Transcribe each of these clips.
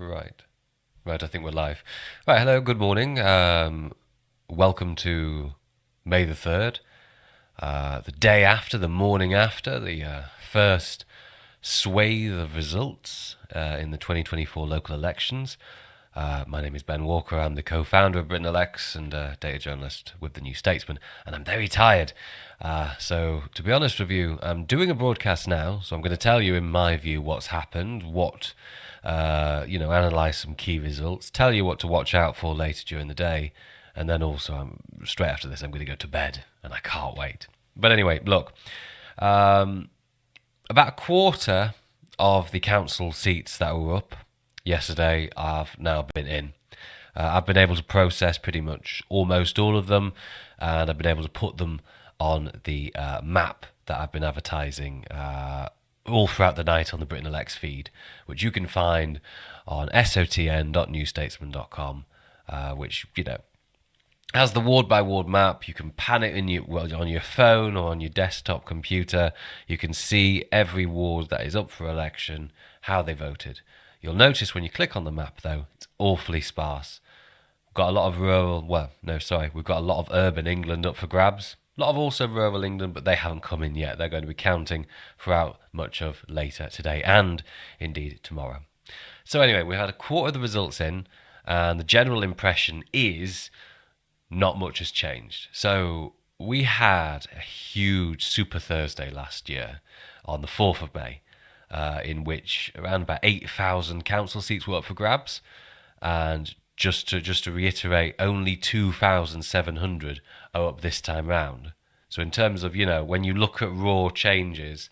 Right. Right, I think we're live. Right, hello, good morning. Welcome to May the 3rd, the day after, the morning after, the first swathe of results in the 2024 local elections. My name is Ben Walker. I'm the co-founder of Britain Elects and data journalist with the New Statesman, and I'm very tired. So, to be honest with you, I'm doing a broadcast now, so I'm going to tell you, in my view, what's happened, analyse some key results, tell you what to watch out for later during the day, and then also, straight after this, I'm going to go to bed, and I can't wait. But anyway, look, about a quarter of the council seats that were up yesterday I've now been in. I've been able to process pretty much almost all of them, and I've been able to put them on the map that I've been advertising all throughout the night on the Britain Elects feed, which you can find on sotn.newstatesman.com, which, has the ward by ward map. You can pan it on your phone or on your desktop computer. You can see every ward that is up for election, how they voted. You'll notice when you click on the map, though, it's awfully sparse. We've got a lot of we've got a lot of urban England up for grabs. A lot of also rural England, but they haven't come in yet. They're going to be counting throughout much of later today and indeed tomorrow. So anyway, we had a quarter of the results in, and the general impression is not much has changed. So we had a huge Super Thursday last year on the 4th of May, in which around about 8,000 council seats were up for grabs, and just to reiterate, only 2,700 are up this time round. So in terms of, when you look at raw changes,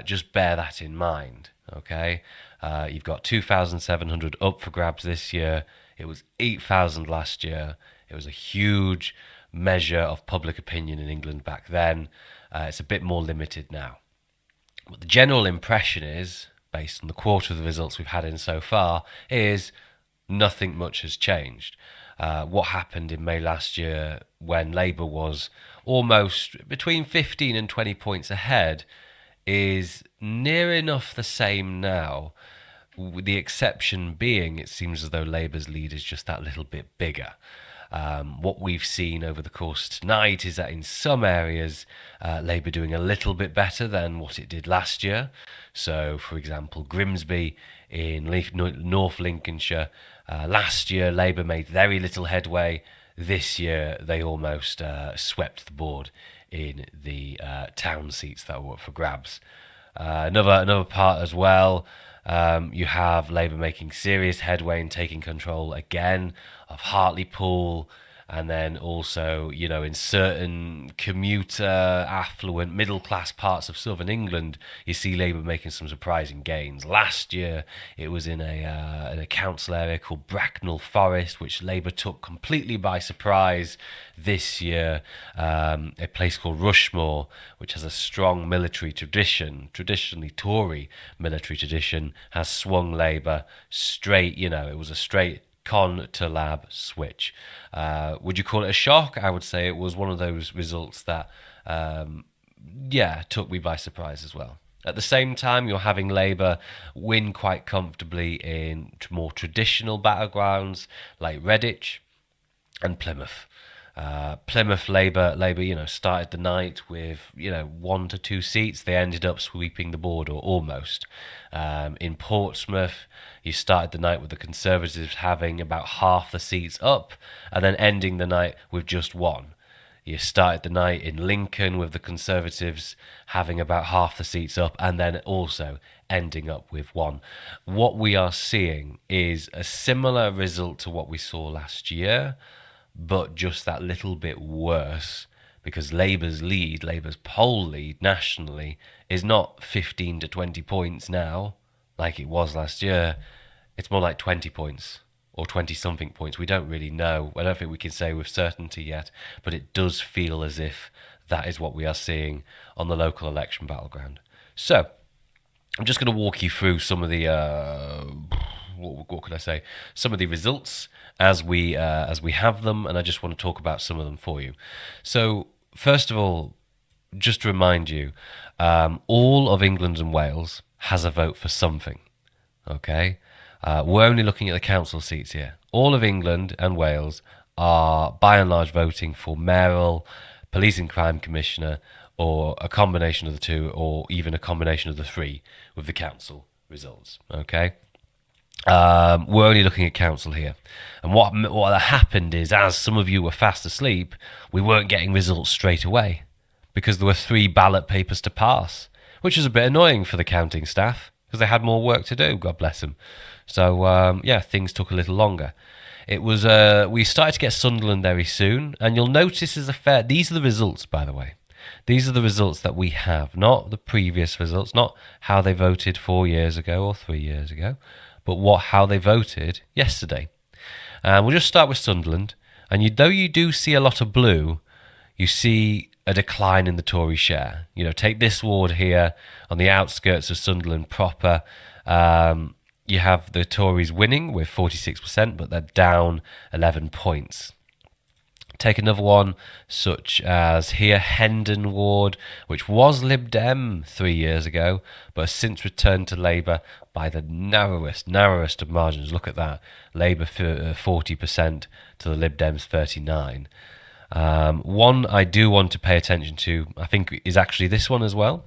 just bear that in mind, okay? You've got 2,700 up for grabs this year. It was 8,000 last year. It was a huge measure of public opinion in England back then. It's a bit more limited now. What the general impression is, based on the quarter of the results we've had in so far, is nothing much has changed. What happened in May last year, when Labour was almost between 15 and 20 points ahead, is near enough the same now, with the exception being it seems as though Labour's lead is just that little bit bigger. What we've seen over the course tonight is that in some areas, Labour doing a little bit better than what it did last year. So, for example, Grimsby in North Lincolnshire, last year Labour made very little headway. This year they almost swept the board in the town seats that were up for grabs. Another part as well, you have Labour making serious headway in taking control again of Hartlepool, and then also, in certain commuter, affluent, middle-class parts of southern England, you see Labour making some surprising gains. Last year, it was in a council area called Bracknell Forest, which Labour took completely by surprise. This year, a place called Rushmore, which has a strong military tradition, traditionally Tory military tradition, has swung Labour straight. It was a straight con to lab switch. Would you call it a shock? I would say it was one of those results that, took me by surprise as well. At the same time, you're having Labour win quite comfortably in more traditional battlegrounds like Redditch and Plymouth. Plymouth Labour, started the night with, 1 to 2 seats. They ended up sweeping the board, or almost. In Portsmouth, you started the night with the Conservatives having about half the seats up, and then ending the night with just 1. You started the night in Lincoln with the Conservatives having about half the seats up, and then also ending up with 1. What we are seeing is a similar result to what we saw last year, but just that little bit worse, because Labour's poll lead nationally is not 15 to 20 points now, like it was last year. It's more like 20 points, or 20-something points. We don't really know. I don't think we can say with certainty yet, but it does feel as if that is what we are seeing on the local election battleground. So, I'm just going to walk you through some of the what can I say? Some of the results as we have them, and I just want to talk about some of them for you. So, first of all, just to remind you, all of England and Wales has a vote for something. Okay, We're only looking at the council seats here. All of England and Wales are by and large voting for mayoral, police and crime commissioner, or a combination of the two, or even a combination of the three with the council results. Okay. We're only looking at council here. And what happened is, as some of you were fast asleep, we weren't getting results straight away because there were 3 ballot papers to pass, which was a bit annoying for the counting staff because they had more work to do, God bless them. So, things took a little longer. It was we started to get Sunderland very soon, and you'll notice these are the results, by the way. These are the results that we have, not the previous results, not how they voted 4 years ago or 3 years ago, but how they voted yesterday. And we'll just start with Sunderland. And though you do see a lot of blue, you see a decline in the Tory share. Take this ward here on the outskirts of Sunderland proper. You have the Tories winning with 46%, but they're down 11 points. Take another one, such as here, Hendon Ward, which was Lib Dem 3 years ago, but has since returned to Labour by the narrowest of margins. Look at that. Labour 40% to the Lib Dems 39%. One I do want to pay attention to, I think, is actually this one as well.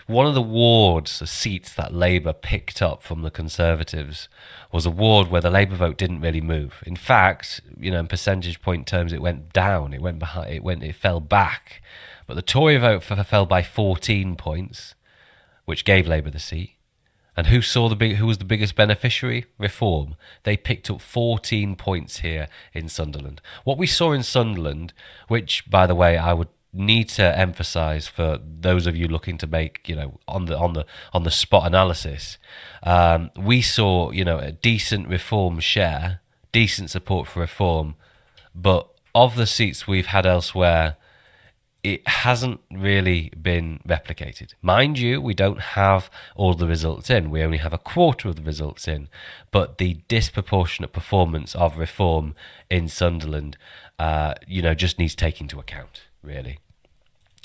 One of the wards, the seats that Labour picked up from the Conservatives, was a ward where the Labour vote didn't really move. In fact, in percentage point terms, it went down. It fell back. But the Tory vote fell by 14 points, which gave Labour the seat. And who was the biggest beneficiary? Reform. They picked up 14 points here in Sunderland. What we saw in Sunderland, which, by the way, I would need to emphasise for those of you looking to make, on the spot analysis, we saw, a decent Reform share, decent support for Reform, but of the seats we've had elsewhere, it hasn't really been replicated. Mind you, we don't have all the results in. We only have a quarter of the results in. But the disproportionate performance of Reform in Sunderland, just needs taking into account, really.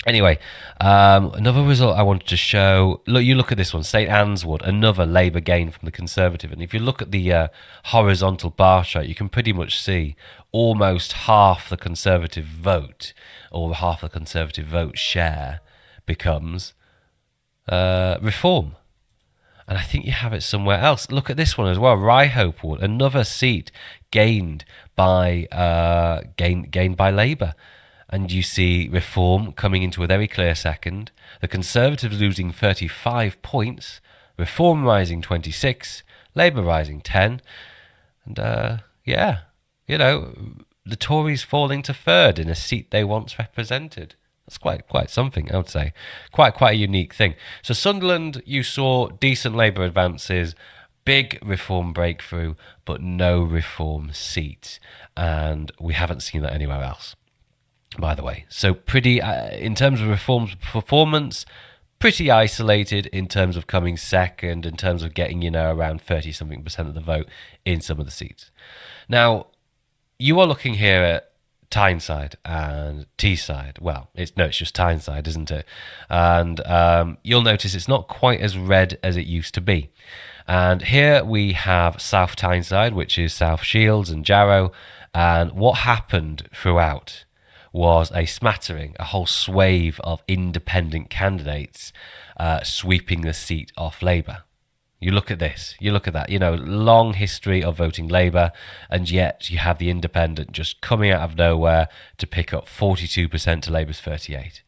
Anyway, another result I wanted to show. Look at this one, St Anne's Wood, another Labour gain from the Conservative. And if you look at the horizontal bar chart, you can pretty much see almost half the Conservative vote, or half the Conservative vote share, becomes Reform. And I think you have it somewhere else. Look at this one as well, Ryhope Wood, another seat gained by Labour. And you see Reform coming into a very clear second. The Conservatives losing 35 points. Reform rising 26. Labour rising 10. And, the Tories falling to third in a seat they once represented. That's quite something, I would say. Quite a unique thing. So Sunderland, you saw decent Labour advances, big Reform breakthrough, but no Reform seat. And we haven't seen that anywhere else, by the way. So pretty, in terms of Reform's performance, pretty isolated in terms of coming second, in terms of getting, around 30-something% of the vote in some of the seats. Now, you are looking here at Tyneside and Teesside. Well, it's just Tyneside, isn't it? And you'll notice it's not quite as red as it used to be. And here we have South Tyneside, which is South Shields and Jarrow. And what happened throughout was a smattering, a whole swathe of independent candidates sweeping the seat off Labour. You look at this, you look at that, long history of voting Labour, and yet you have the independent just coming out of nowhere to pick up 42% to Labour's 38%.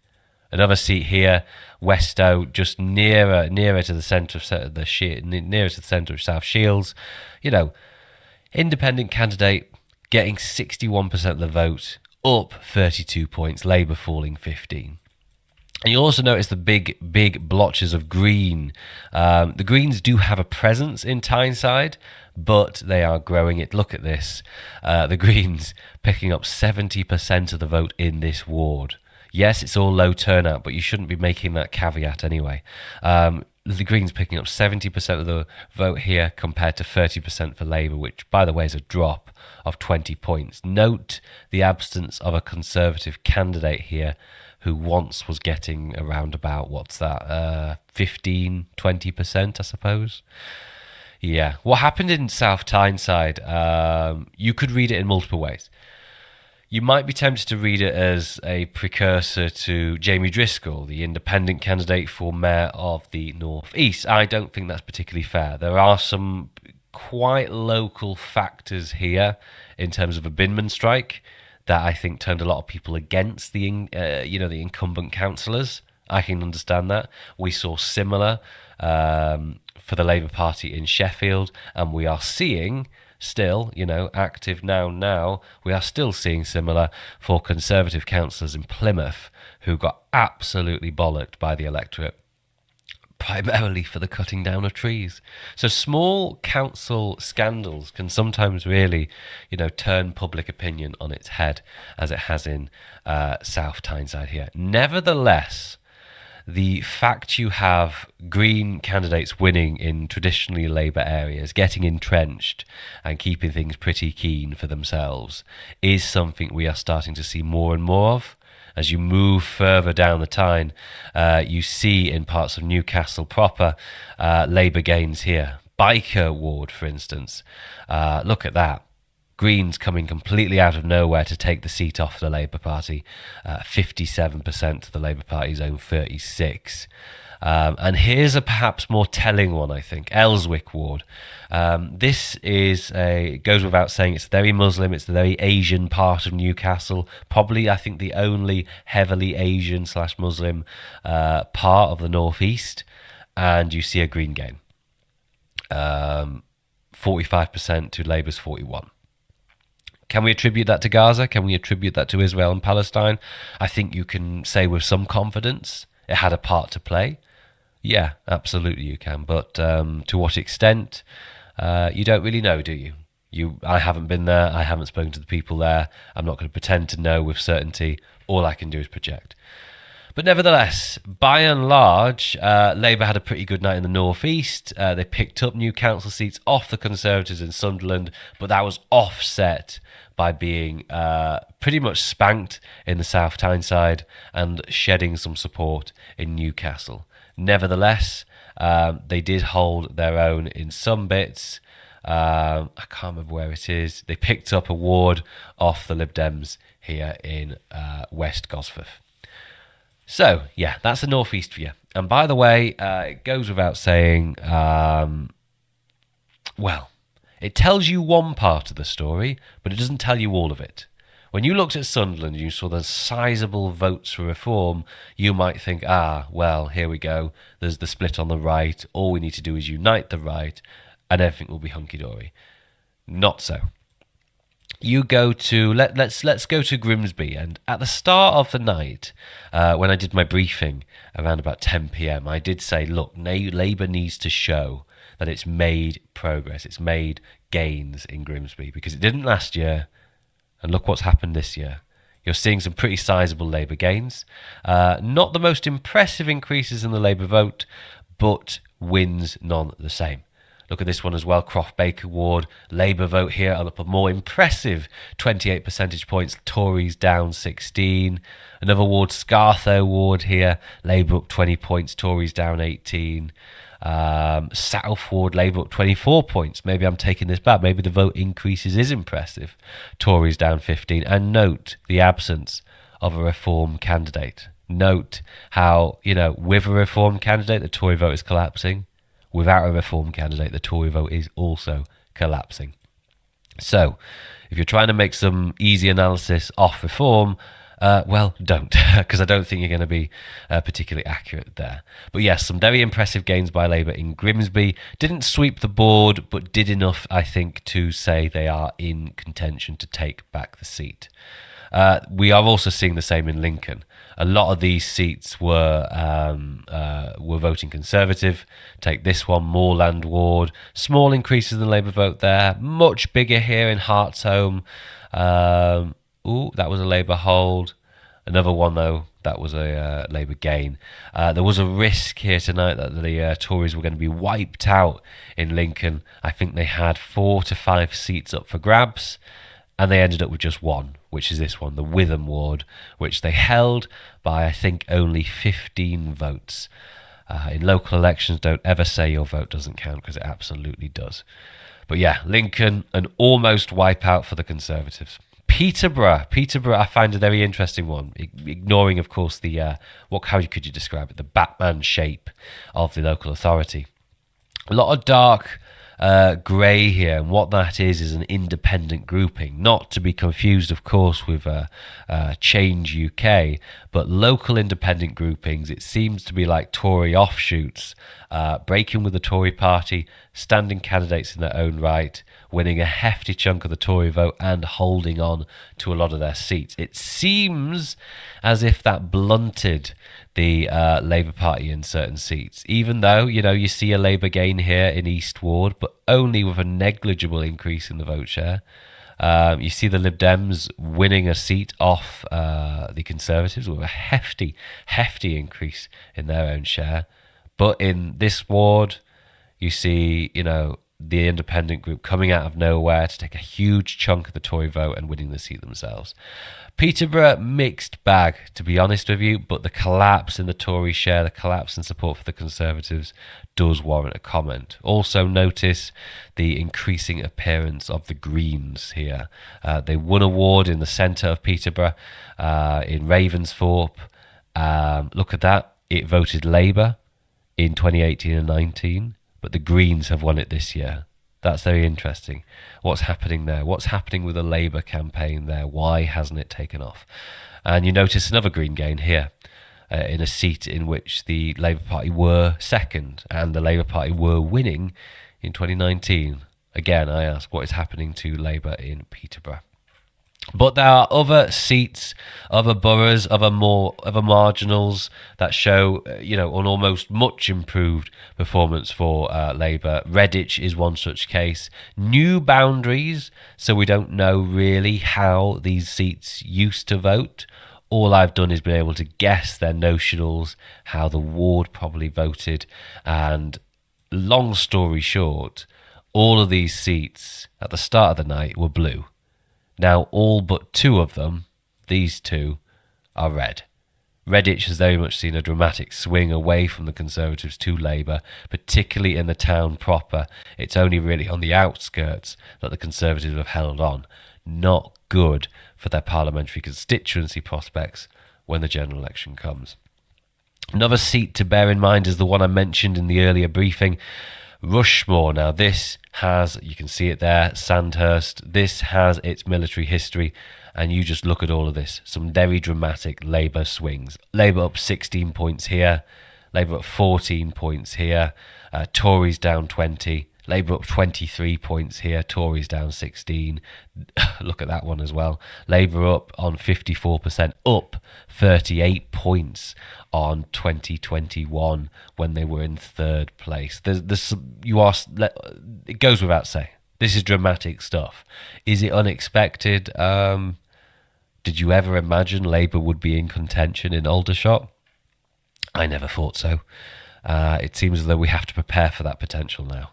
Another seat here, Westow, just nearer to the centre of South Shields. Independent candidate getting 61% of the vote, up 32 points, Labour falling 15. And you'll also notice the big blotches of green. The Greens do have a presence in Tyneside, but they are growing it. Look at this. The Greens picking up 70% of the vote in this ward. Yes, it's all low turnout, but you shouldn't be making that caveat anyway. The Greens picking up 70% of the vote here compared to 30% for Labour, which, by the way, is a drop of 20 points. Note the absence of a Conservative candidate here who once was getting around about, 15, 20%, I suppose. Yeah. What happened in South Tyneside, you could read it in multiple ways. You might be tempted to read it as a precursor to Jamie Driscoll, the independent candidate for mayor of the North East. I don't think that's particularly fair. There are some quite local factors here in terms of a binman strike that I think turned a lot of people against the incumbent councillors. I can understand that. We saw similar for the Labour Party in Sheffield, and we are seeing still, active now, we are still seeing similar for Conservative councillors in Plymouth who got absolutely bollocked by the electorate, primarily for the cutting down of trees. So small council scandals can sometimes really, turn public opinion on its head, as it has in South Tyneside here. Nevertheless, the fact you have Green candidates winning in traditionally Labour areas, getting entrenched and keeping things pretty keen for themselves, is something we are starting to see more and more of. As you move further down the Tyne, you see in parts of Newcastle proper Labour gains here. Biker ward, for instance. Look at that. Greens coming completely out of nowhere to take the seat off the Labour Party, 57% to the Labour Party's own 36%. And here's a perhaps more telling one, I think, Ellswick ward. This goes without saying, it's very Muslim, it's the very Asian part of Newcastle, probably, I think, the only heavily Asian/Muslim part of the North East, and you see a Green gain. 45% to Labour's 41%. Can we attribute that to Gaza? Can we attribute that to Israel and Palestine? I think you can say with some confidence it had a part to play. Yeah, absolutely you can. But to what extent, you don't really know, do you? I haven't been there. I haven't spoken to the people there. I'm not going to pretend to know with certainty. All I can do is project. But nevertheless, by and large, Labour had a pretty good night in the North East. They picked up new council seats off the Conservatives in Sunderland, but that was offset by being pretty much spanked in the South Tyneside and shedding some support in Newcastle. Nevertheless, they did hold their own in some bits. I can't remember where it is. They picked up a ward off the Lib Dems here in West Gosforth. So, yeah, that's the North East for you. And by the way, it goes without saying, it tells you one part of the story, but it doesn't tell you all of it. When you looked at Sunderland and you saw the sizable votes for reform, you might think, here we go. There's the split on the right. All we need to do is unite the right, and everything will be hunky-dory. Not so. You go to let's go to Grimsby, and at the start of the night, when I did my briefing around about 10 p.m, I did say, look, Labour needs to show that it's made progress, it's made gains in Grimsby, because it didn't last year, and look what's happened this year. You're seeing some pretty sizable Labour gains, not the most impressive increases in the Labour vote, but wins none the same. Look at this one as well, Croft Baker ward, Labour vote here up a more impressive 28 percentage points, Tories down 16. Another ward, Scartho ward here, Labour up 20 points, Tories down 18. South ward, Labour up 24 points. Maybe I'm taking this back, maybe the vote increases is impressive. Tories down 15. And note the absence of a Reform candidate. Note how, with a Reform candidate, the Tory vote is collapsing. Without a Reform candidate, the Tory vote is also collapsing. So, if you're trying to make some easy analysis off Reform, don't, because I don't think you're going to be particularly accurate there. But yes, some very impressive gains by Labour in Grimsby. Didn't sweep the board, but did enough, I think, to say they are in contention to take back the seat. We are also seeing the same in Lincoln. A lot of these seats were voting Conservative. Take this one, Moorland ward. Small increases in the Labour vote there. Much bigger here in Hartsholme. That was a Labour hold. Another one, though, that was a Labour gain. There was a risk here tonight that the Tories were going to be wiped out in Lincoln. I think they had 4 to 5 seats up for grabs, and they ended up with just one, which is this one, the Witham ward, which they held by, I think, only 15 votes. In local elections, don't ever say your vote doesn't count, because it absolutely does. But yeah, Lincoln, an almost wipeout for the Conservatives. Peterborough, I find a very interesting one. Ignoring, of course, the how could you describe it? The Batman shape of the local authority. A lot of dark grey here, and what that is an independent grouping, not to be confused, of course, with Change UK, but local independent groupings. It seems to be like Tory offshoots, breaking with the Tory party, standing candidates in their own right, winning a hefty chunk of the Tory vote and holding on to a lot of their seats. It seems as if that blunted the Labour Party in certain seats, even though, you see a Labour gain here in East Ward, but only with a negligible increase in the vote share. You see the Lib Dems winning a seat off the Conservatives with a hefty increase in their own share. But in this ward, you see, the independent group coming out of nowhere to take a huge chunk of the Tory vote and winning the seat themselves. Peterborough, mixed bag, to be honest with you, but the collapse in the Tory share, the collapse in support for the Conservatives does warrant a comment. Also notice the increasing appearance of the Greens here. They won a ward in the centre of Peterborough, in Ravensthorpe. Look at that. It voted Labour in 2018 and 19, but the Greens have won it this year. That's very interesting. What's happening there? What's happening with the Labour campaign there? Why hasn't it taken off? And you notice another Green gain here, in a seat in which the Labour Party were second and the Labour Party were winning in 2019. Again, I ask, what is happening to Labour in Peterborough? But there are other seats, other boroughs, other marginals that show, an almost much improved performance for Labour. Redditch is one such case. New boundaries, so we don't know really how these seats used to vote. All I've done is been able to guess their notionals, how the ward probably voted, and long story short, all of these seats at the start of the night were blue. Now, all but two of them, these two, are red. Redditch has very much seen a dramatic swing away from the Conservatives to Labour, particularly in the town proper. It's only really on the outskirts that the Conservatives have held on. Not good for their parliamentary constituency prospects when the general election comes. Another seat to bear in mind is the one I mentioned in the earlier briefing, Rushmore. Now this has, you can see it there, Sandhurst. This has its military history, and you just look at all of this. Some very dramatic Labour swings. Labour up 16 points here, Labour up 14 points here, Tories down 20, Labour up 23 points here, Tories down 16. Look at that one as well. Labour up on 54%, up 38 points on 2021 when they were in third place. It goes without saying. This is dramatic stuff. Is it unexpected? Did you ever imagine Labour would be in contention in Aldershot? I never thought so. It seems as though we have to prepare for that potential now.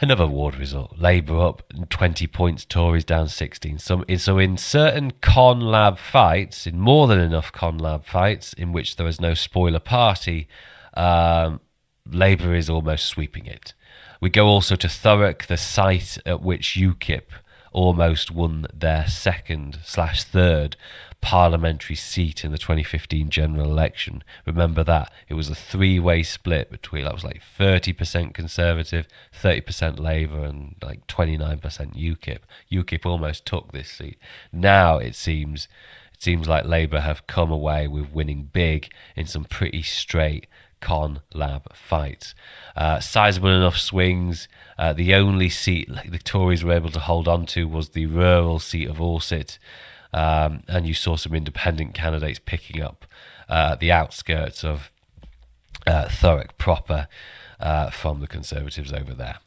Another ward result. Labour up 20 points, Tories down 16. So in certain con lab fights, in more than enough con lab fights, in which there is no spoiler party, Labour is almost sweeping it. We go also to Thurrock, the site at which UKIP almost won their second/third parliamentary seat in the 2015 general election. Remember that. It was a three-way split between, that was like 30% Conservative, 30% Labour, and like 29% UKIP. UKIP almost took this seat. Now it seems like Labour have come away with winning big in some pretty straight con lab fights. Sizable enough swings. The only seat the Tories were able to hold on to was the rural seat of Orsett. And you saw some independent candidates picking up the outskirts of Thurrock proper from the Conservatives over there.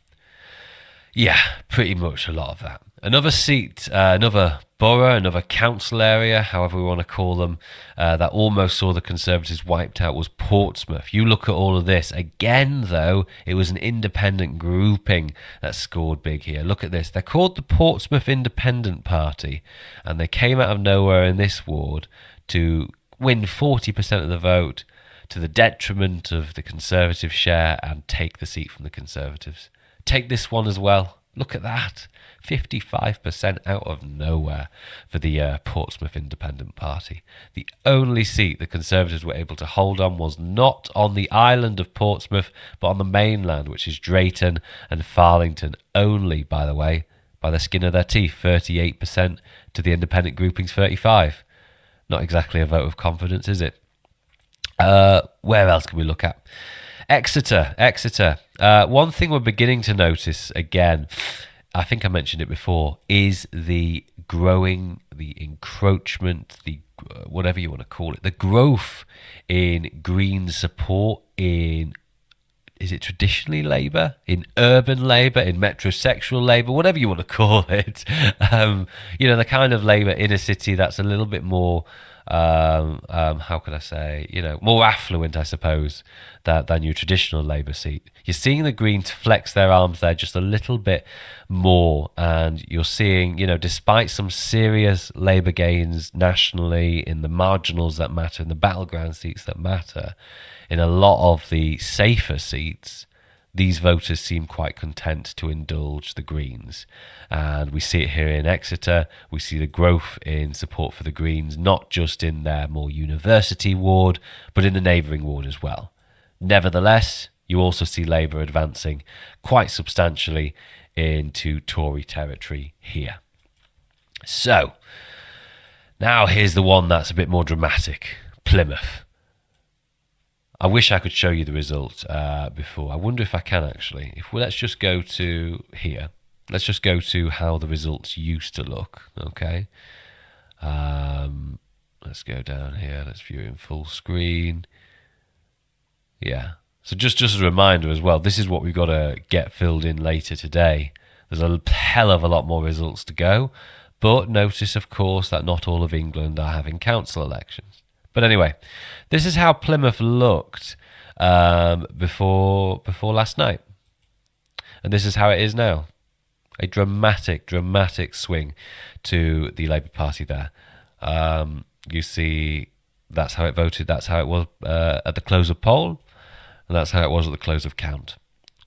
Yeah, pretty much a lot of that. Another seat, another borough, another council area, however we want to call them, that almost saw the Conservatives wiped out was Portsmouth. You look at all of this. Again, though, it was an independent grouping that scored big here. Look at this. They're called the Portsmouth Independent Party, and they came out of nowhere in this ward to win 40% of the vote, to the detriment of the Conservative share and take the seat from the Conservatives. Take this one as well. Look at that. 55% out of nowhere for the Portsmouth Independent Party. The only seat the Conservatives were able to hold on was not on the island of Portsmouth, but on the mainland, which is Drayton and Farlington only, by the way, by the skin of their teeth. 38% to the independent groupings, 35%. Not exactly a vote of confidence, is it? Where else can we look at? Exeter. One thing we're beginning to notice again, I think I mentioned it before, is the growing, the encroachment, the whatever you want to call it, the growth in Green support in, is it traditionally Labour, in urban Labour, in metrosexual Labour, whatever you want to call it. The kind of Labour in a city that's a little bit more, how can I say, more affluent, I suppose, than your traditional Labour seat. You're seeing the Greens flex their arms there just a little bit more, and you're seeing, despite some serious Labour gains nationally in the marginals that matter, in the battleground seats that matter, in a lot of the safer seats, these voters seem quite content to indulge the Greens. And we see it here in Exeter. We see the growth in support for the Greens, not just in their more university ward, but in the neighbouring ward as well. Nevertheless, you also see Labour advancing quite substantially into Tory territory here. So, now here's the one that's a bit more dramatic. Plymouth. I wish I could show you the result before. I wonder if I can actually. Let's just go to here. Let's just go to how the results used to look. Okay. Let's go down here. Let's view it in full screen. Yeah. So just as a reminder as well, this is what we've got to get filled in later today. There's a hell of a lot more results to go. But notice, of course, that not all of England are having council elections. But anyway, this is how Plymouth looked before last night. And this is how it is now. A dramatic swing to the Labour Party there. You see, that's how it voted. That's how it was at the close of poll. And that's how it was at the close of count.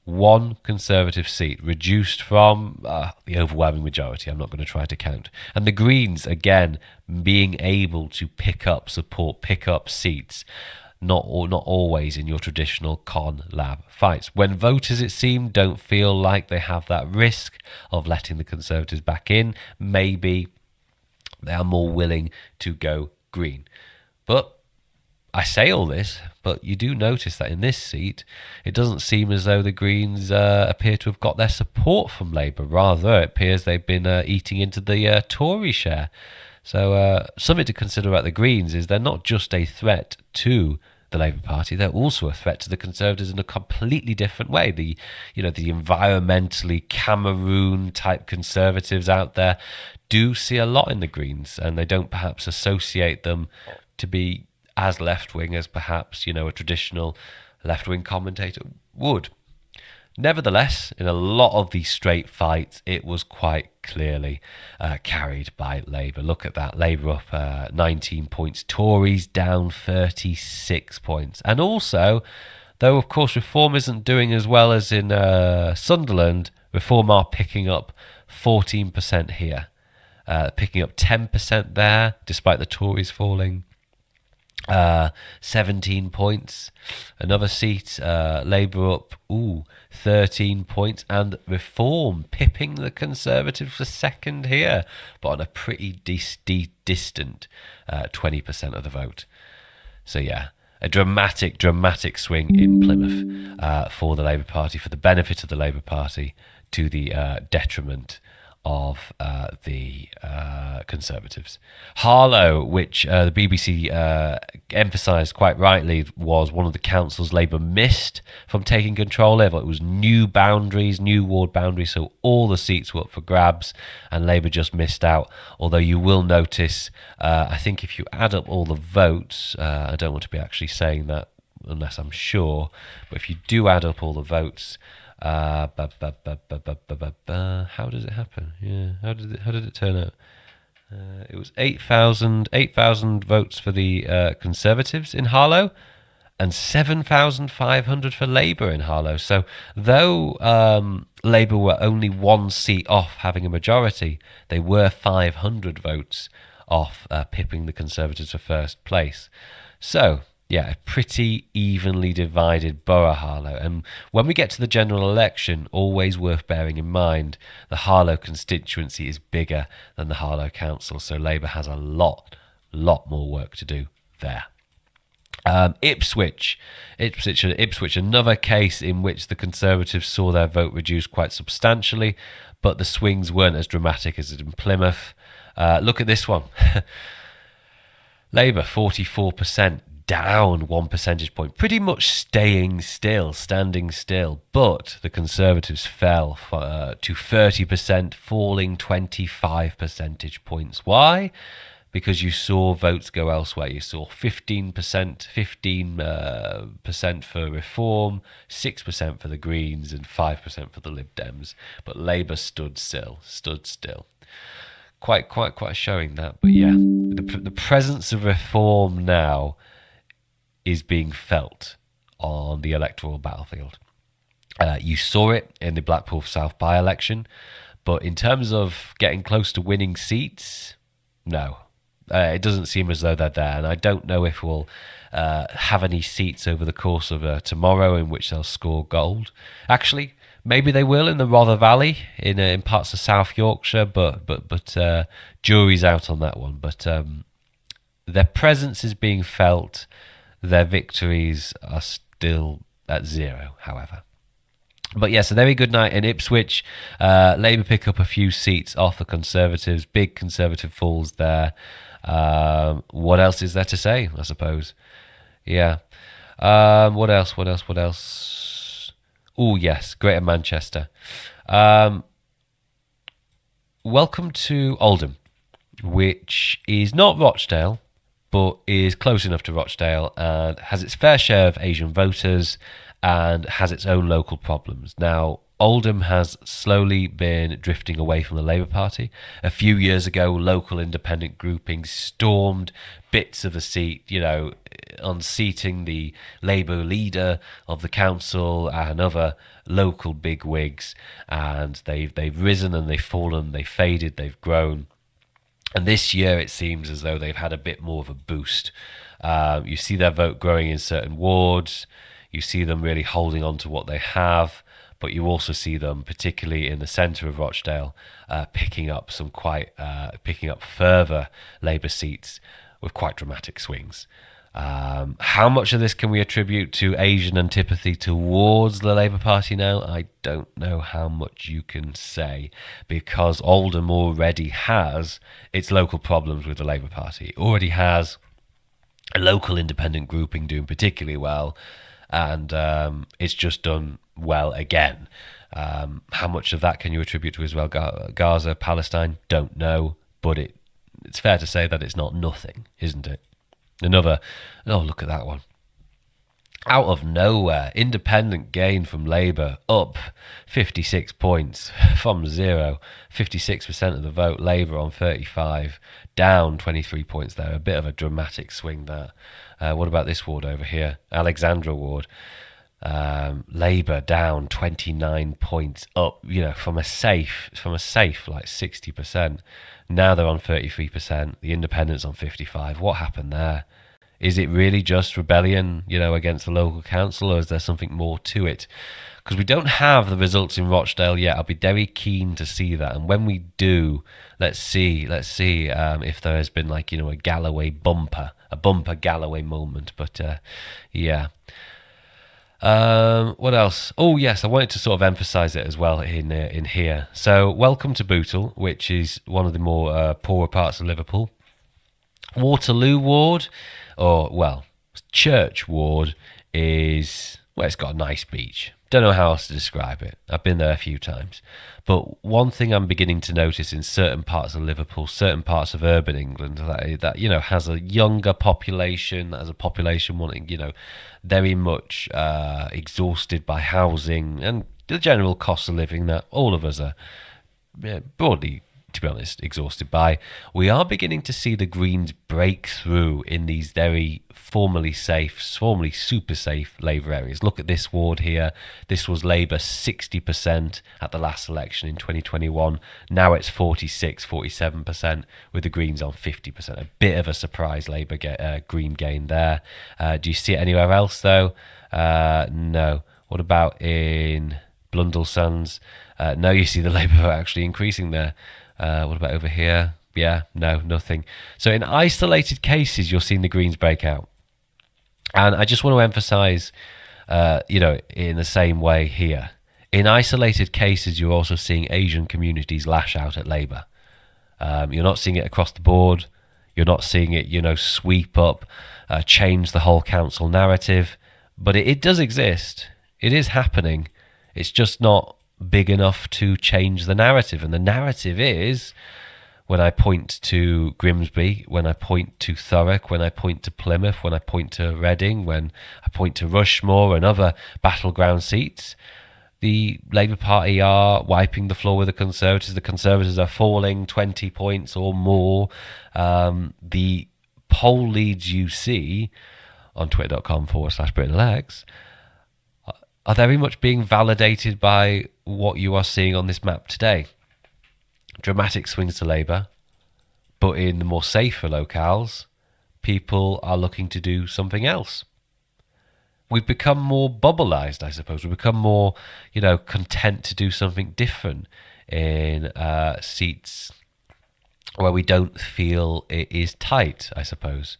One Conservative seat reduced from the overwhelming majority. I'm not going to try to count. And the Greens, again, being able to pick up support, pick up seats, not always in your traditional con-lab fights. When voters, it seemed, don't feel like they have that risk of letting the Conservatives back in, maybe they are more willing to go Green. But I say all this, but you do notice that in this seat, it doesn't seem as though the Greens appear to have got their support from Labour. Rather, it appears they've been eating into the Tory share. So something to consider about the Greens is they're not just a threat to the Labour Party, they're also a threat to the Conservatives in a completely different way. The environmentally Cameroon-type Conservatives out there do see a lot in the Greens, and they don't perhaps associate them to be as left-wing as perhaps, a traditional left-wing commentator would. Nevertheless, in a lot of these straight fights, it was quite clearly carried by Labour. Look at that. Labour up 19 points. Tories down 36 points. And also, though, of course, Reform isn't doing as well as in Sunderland, Reform are picking up 14% here. Picking up 10% there, despite the Tories falling. 17 points. Another seat, Labour up 13 points, and Reform pipping the Conservatives for second here, but on a pretty distant 20% of the vote. So yeah, a dramatic swing in Plymouth for the Labour Party, for the benefit of the Labour Party, to the detriment of the Conservatives. Harlow, which the BBC emphasised quite rightly, was one of the councils Labour missed from taking control of. It was new boundaries, new ward boundaries, so all the seats were up for grabs, and Labour just missed out. Although you will notice, I think if you add up all the votes, I don't want to be actually saying that unless I'm sure, but if you do add up all the votes, how does it happen? Yeah, how did it turn out? It was 8,000 votes for the Conservatives in Harlow, and 7,500 for Labour in Harlow. So though Labour were only one seat off having a majority, they were 500 votes off pipping the Conservatives for first place. So, yeah, a pretty evenly divided borough, Harlow. And when we get to the general election, always worth bearing in mind, the Harlow constituency is bigger than the Harlow Council, so Labour has a lot more work to do there. Ipswich, another case in which the Conservatives saw their vote reduced quite substantially, but the swings weren't as dramatic as in Plymouth. Look at this one. Labour, 44%, down 1 percentage point, pretty much standing still, but the Conservatives fell to 30%, falling 25 percentage points. Why? Because you saw votes go elsewhere. You saw 15% for Reform, 6% for the Greens, and 5% for the Lib Dems. But Labour stood still. Quite showing that. But yeah, the presence of Reform now is being felt on the electoral battlefield. You saw it in the Blackpool South by-election, but in terms of getting close to winning seats, no. It doesn't seem as though they're there, and I don't know if we'll have any seats over the course of tomorrow in which they'll score gold. Actually, maybe they will in the Rother Valley in parts of South Yorkshire, but jury's out on that one. But their presence is being felt. Their victories are still at 0, however. But yes, a very good night in Ipswich. Labour pick up a few seats off the Conservatives. Big Conservative falls there. What else is there to say, I suppose? Yeah. What else? Oh, yes, Greater Manchester. Welcome to Oldham, which is not Rochdale, but is close enough to Rochdale and has its fair share of Asian voters and has its own local problems. Now, Oldham has slowly been drifting away from the Labour Party. A few years ago, local independent groupings stormed bits of a seat, unseating the Labour leader of the council and other local bigwigs, and they've risen and they've fallen, they've faded, they've grown. And this year it seems as though they've had a bit more of a boost. You see their vote growing in certain wards. You see them really holding on to what they have. But you also see them, particularly in the centre of Rochdale, picking up further Labour seats with quite dramatic swings. How much of this can we attribute to Asian antipathy towards the Labour Party now? I don't know how much you can say, because Oldham already has its local problems with the Labour Party. It already has a local independent grouping doing particularly well, and it's just done well again. How much of that can you attribute to Israel, Gaza, Palestine? Don't know, but it's fair to say that it's not nothing, isn't it? Look at that one. Out of nowhere, independent gain from Labour, up 56 points from 0. 56% of the vote, Labour on 35, down 23 points there. A bit of a dramatic swing there. What about this ward over here? Alexandra ward. Labour down 29 points, up, from a safe like 60%. Now they're on 33%. The Independents on 55. What happened there? Is it really just rebellion, against the local council, or is there something more to it? Because we don't have the results in Rochdale yet. I'll be very keen to see that, and when we do, let's see if there has been a Galloway bumper Galloway moment. But yeah. What else? Oh yes, I wanted to sort of emphasise it as well in here. So welcome to Bootle, which is one of the more poorer parts of Liverpool. Waterloo ward, Church ward it's got a nice beach. Don't know how else to describe it. I've been there a few times. But one thing I'm beginning to notice in certain parts of Liverpool, certain parts of urban England, that has a younger population, that has a population wanting, very much exhausted by housing and the general cost of living that all of us are broadly to be honest, exhausted by. We are beginning to see the Greens break through in these very formerly super safe Labour areas. Look at this ward here. This was Labour 60% at the last election in 2021. Now it's 47%, with the Greens on 50%. A bit of a surprise Labour Green gain there. Do you see it anywhere else, though? No. What about in Blundell Sands? No, you see the Labour vote actually increasing there. What about over here? Yeah, no, nothing. So in isolated cases, you're seeing the Greens break out. And I just want to emphasise, in the same way here. In isolated cases, you're also seeing Asian communities lash out at Labour. You're not seeing it across the board. You're not seeing it, sweep up, change the whole council narrative. But it does exist. It is happening. It's just not big enough to change the narrative. And the narrative is, when I point to Grimsby, when I point to Thurrock, when I point to Plymouth, when I point to Reading, when I point to Rushmore and other battleground seats, the Labour Party are wiping the floor with the Conservatives. The Conservatives are falling 20 points or more. The poll leads you see on twitter.com/BritAndLegs are very much being validated by what you are seeing on this map today. Dramatic swings to Labour, but in the more safer locales, people are looking to do something else. We've become more bubbleized, I suppose. We've become more, content to do something different in seats where we don't feel it is tight, I suppose.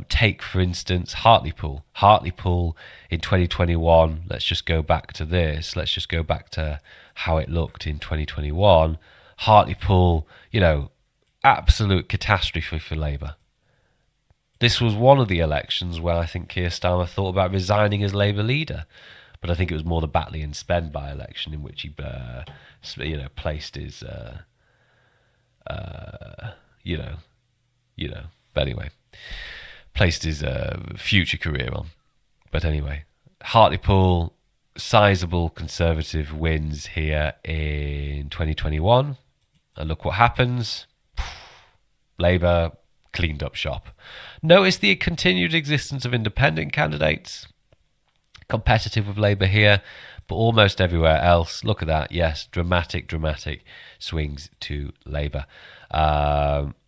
Take, for instance, Hartlepool. Hartlepool in 2021, let's just go back to this. Let's just go back to how it looked in 2021. Hartlepool, absolute catastrophe for Labour. This was one of the elections where I think Keir Starmer thought about resigning as Labour leader. But I think it was more the Batley and Spen by-election in which he, placed his, but anyway, placed his future career on. But anyway, Hartlepool, sizable Conservative wins here in 2021. And look what happens. Labour cleaned up shop. Notice the continued existence of independent candidates, competitive with Labour here, but almost everywhere else. Look at that. Yes, dramatic swings to Labour.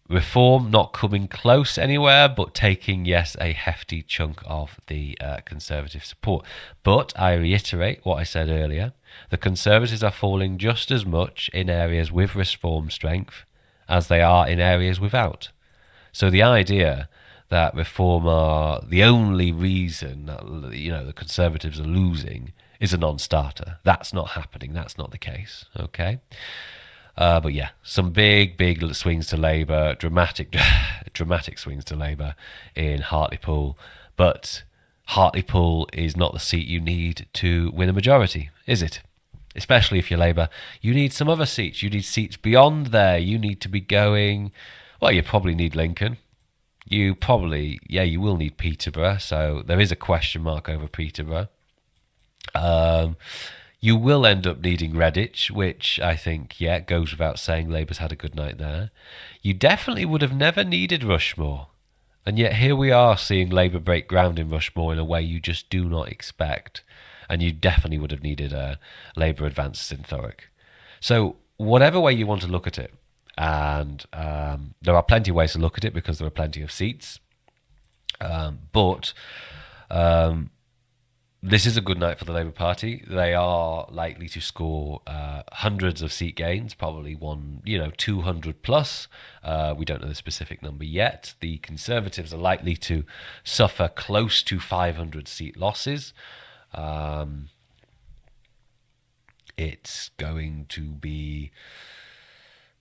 Reform not coming close anywhere, but taking, yes, a hefty chunk of the Conservative support. But I reiterate what I said earlier. The Conservatives are falling just as much in areas with Reform strength as they are in areas without. So the idea that Reform are the only reason that, the Conservatives are losing is a non-starter. That's not happening. That's not the case. Okay? But yeah, some big swings to Labour, dramatic swings to Labour in Hartlepool. But Hartlepool is not the seat you need to win a majority, is it? Especially if you're Labour. You need some other seats. You need seats beyond there. You need to be going... Well, you probably need Lincoln. You will need Peterborough. So there is a question mark over Peterborough. You will end up needing Redditch, which I think, goes without saying. Labour's had a good night there. You definitely would have never needed Rushmore. And yet here we are seeing Labour break ground in Rushmore in a way you just do not expect. And you definitely would have needed Labour advances in Thurrock. So whatever way you want to look at it, and there are plenty of ways to look at it because there are plenty of seats. But this is a good night for the Labour Party. They are likely to score hundreds of seat gains, probably 200 plus. We don't know the specific number yet. The Conservatives are likely to suffer close to 500 seat losses. It's going to be...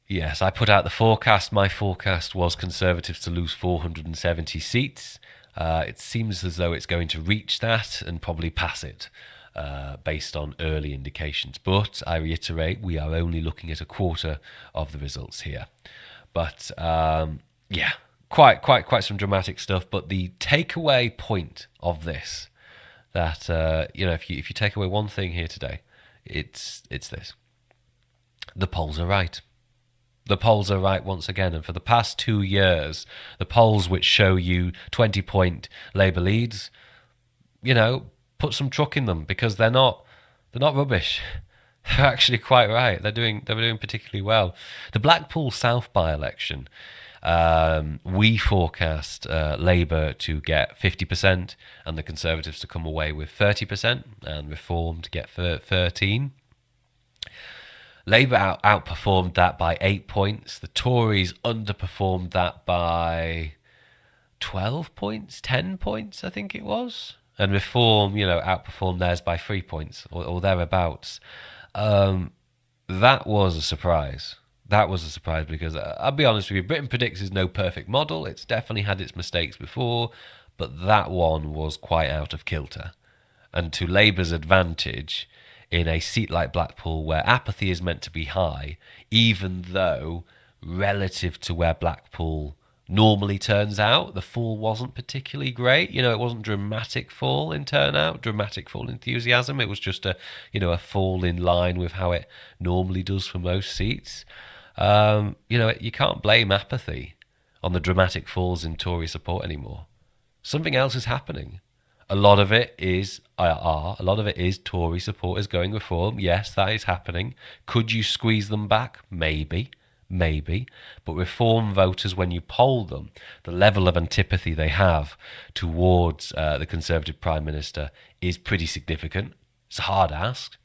Yes, I put out the forecast. My forecast was Conservatives to lose 470 seats. It seems as though it's going to reach that and probably pass it based on early indications. But I reiterate, we are only looking at a quarter of the results here. But quite some dramatic stuff. But the takeaway point of this, that if you take away one thing here today, it's this: the polls are right. the polls are right once again. And for the past 2 years, the polls which show you 20-point Labour leads, put some truck in them, because they're not rubbish. They're actually quite right. They were doing particularly well. The Blackpool South by-election, we forecast Labour to get 50% and the Conservatives to come away with 30% and Reform to get 13%. Labour outperformed that by 8 points. The Tories underperformed that by 12 points, 10 points, I think it was. And Reform, outperformed theirs by 3 points or thereabouts. That was a surprise. That was a surprise because, I'll be honest with you, Britain Predicts is no perfect model. It's definitely had its mistakes before, but that one was quite out of kilter. And to Labour's advantage, in a seat like Blackpool where apathy is meant to be high, even though relative to where Blackpool normally turns out, the fall wasn't particularly great. It wasn't dramatic fall in turnout, dramatic fall in enthusiasm. It was just a fall in line with how it normally does for most seats. You can't blame apathy on the dramatic falls in Tory support anymore. Something else is happening. A lot of it is Tory supporters going Reform. Yes, that is happening. Could you squeeze them back? Maybe. But Reform voters, when you poll them, the level of antipathy they have towards the Conservative Prime Minister is pretty significant. It's a hard ask.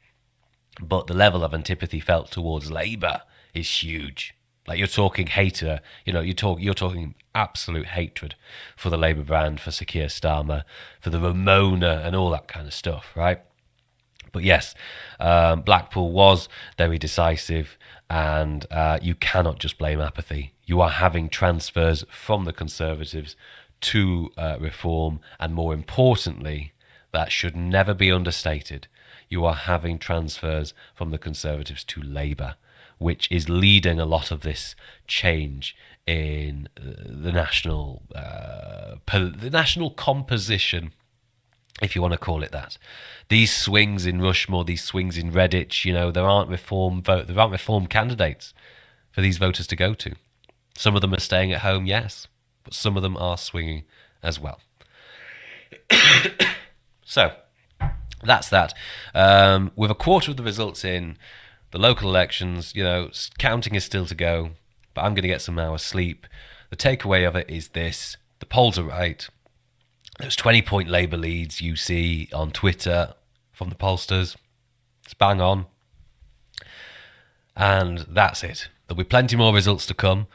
But the level of antipathy felt towards Labour is huge. Like, you're talking hater, you're talking absolute hatred for the Labour brand, for Sir Keir Starmer, for the Ramona and all that kind of stuff, right? But yes, Blackpool was very decisive, and you cannot just blame apathy. You are having transfers from the Conservatives to Reform, and more importantly, that should never be understated, you are having transfers from the Conservatives to Labour, which is leading a lot of this change in the national composition, if you want to call it that. These swings in Rushmore, these swings in Redditch, there aren't reform candidates for these voters to go to. Some of them are staying at home, yes, but some of them are swinging as well. So that's that. With a quarter of the results in the local elections, counting is still to go, but I'm going to get some hours sleep. The takeaway of it is this: the polls are right. Those 20-point Labour leads you see on Twitter from the pollsters, it's bang on. And that's it. There'll be plenty more results to come.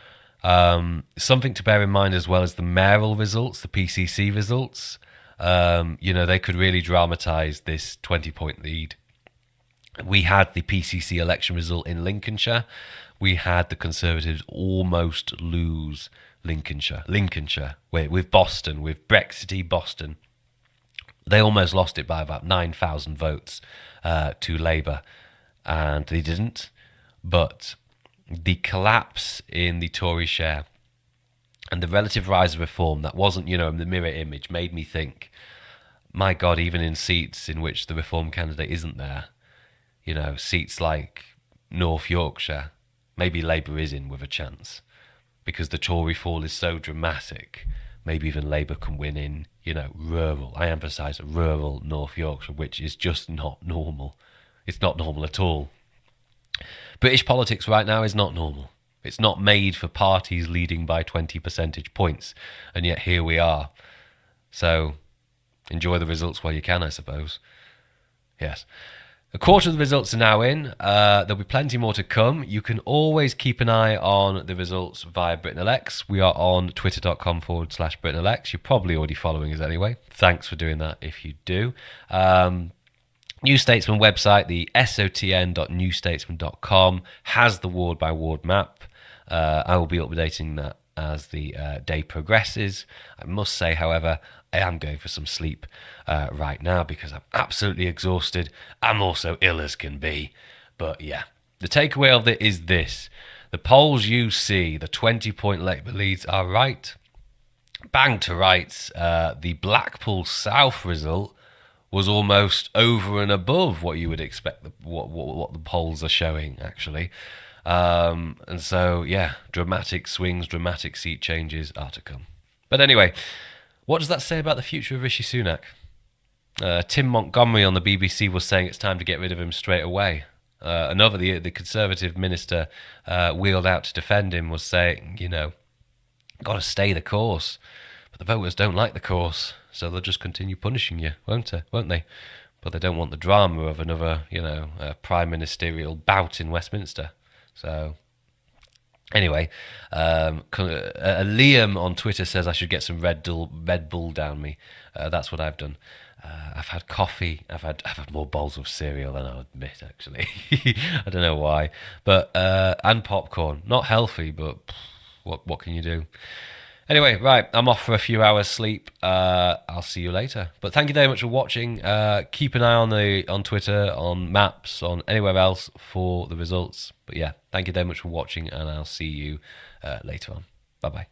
Something to bear in mind as well is the mayoral results, the PCC results. They could really dramatise this 20-point lead. We had the PCC election result in Lincolnshire. We had the Conservatives almost lose Lincolnshire, with Boston, with Brexity Boston. They almost lost it by about 9,000 votes to Labour, and they didn't. But the collapse in the Tory share and the relative rise of Reform, that wasn't, in the mirror image, made me think, my God, even in seats in which the Reform candidate isn't there, seats like North Yorkshire, maybe Labour is in with a chance, because the Tory fall is so dramatic. Maybe even Labour can win in, rural, I emphasise rural North Yorkshire, which is just not normal. It's not normal at all. British politics right now is not normal. It's not made for parties leading by 20 percentage points, and yet here we are. So enjoy the results while you can, I suppose. Yes. A quarter of the results are now in. There'll be plenty more to come. You can always keep an eye on the results via Britain Elects. We are on twitter.com/Britain Elects. You're probably already following us anyway. Thanks for doing that if you do. New Statesman website, the sotn.newstatesman.com, has the ward-by-ward map. I will be updating that as the day progresses. I must say, however, I am going for some sleep right now because I'm absolutely exhausted. I'm also ill as can be. But yeah, the takeaway of it is this. The polls you see, the 20-point Labour leads are right. Bang to rights. The Blackpool South result was almost over and above what you would expect, what the polls are showing, actually. And so, yeah, dramatic swings, dramatic seat changes are to come. But anyway, what does that say about the future of Rishi Sunak? Tim Montgomery on the BBC was saying it's time to get rid of him straight away. Another, the Conservative minister wheeled out to defend him, was saying, got to stay the course. But the voters don't like the course, so they'll just continue punishing you, won't they? But they don't want the drama of another, prime ministerial bout in Westminster. So, anyway, Liam on Twitter says I should get some Red Bull down me. That's what I've done. I've had coffee. I've had more bowls of cereal than I'll admit, actually. I don't know why. But and popcorn. Not healthy, but what can you do? Anyway, right, I'm off for a few hours sleep. I'll see you later. But thank you very much for watching. Keep an eye on Twitter, on Maps, on anywhere else for the results. But yeah, thank you very much for watching, and I'll see you later on. Bye-bye.